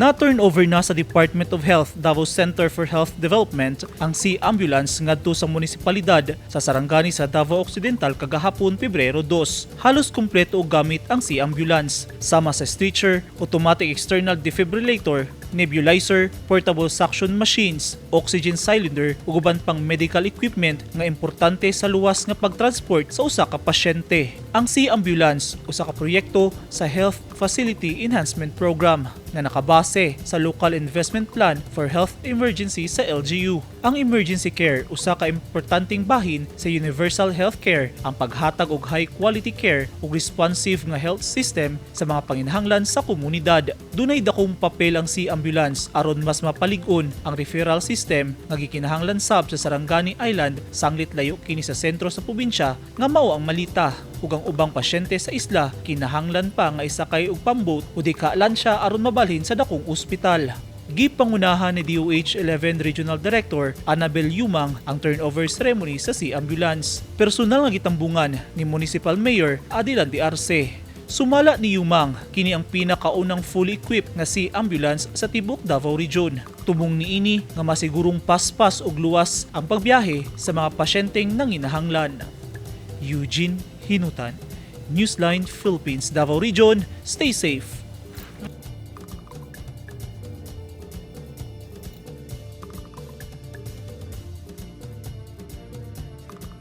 Na-turnover na sa Department of Health Davao Center for Health Development ang C-Ambulance ngadto sa munisipalidad sa Sarangani sa Davao Occidental kagahapon Pebrero 2. Halos kumpleto og gamit ang C-Ambulance, sama sa stretcher, automatic external defibrillator, nebulizer, portable suction machines, oxygen cylinder ug uban pang medical equipment nga importante sa luwas nga pagtransport sa usa ka pasyente. Ang C-Ambulance usa ka proyekto sa Health Facility Enhancement Program na nakabase sa Local Investment Plan for Health Emergency sa LGU. Ang emergency care usa ka importanteng bahin sa universal healthcare, ang paghatag og high quality care ug responsive nga health system sa mga panginahanglan sa komunidad. Dunay dakong papel ang C-Ambulance aron mas mapalig-on ang referral system nga gikinahanglan sab sa Sarangani Island sanglit layo kini sa sentro sa probinsya nga mao ang malita ug ang ubang pasyente sa isla kinahanglan pa nga isakay og pambot o di kalansya aron mabalhin sa dakong ospital. Gipangunahan ni DOH-11 Regional Director Annabel Yumang ang turnover ceremony sa C-Ambulance. Personal nga gitambungan ni Municipal Mayor Adilan de Arce. Sumala ni Yumang, kini ang pinakaunang fully equipped nga C-Ambulance sa tibok Davao Region. Tumong niini nga masigurong paspas ug luwas ang pagbiyahe sa mga pasyenteng nanginahanglan. Eugene Hinutan, Newsline Philippines, Davao Region. Stay safe.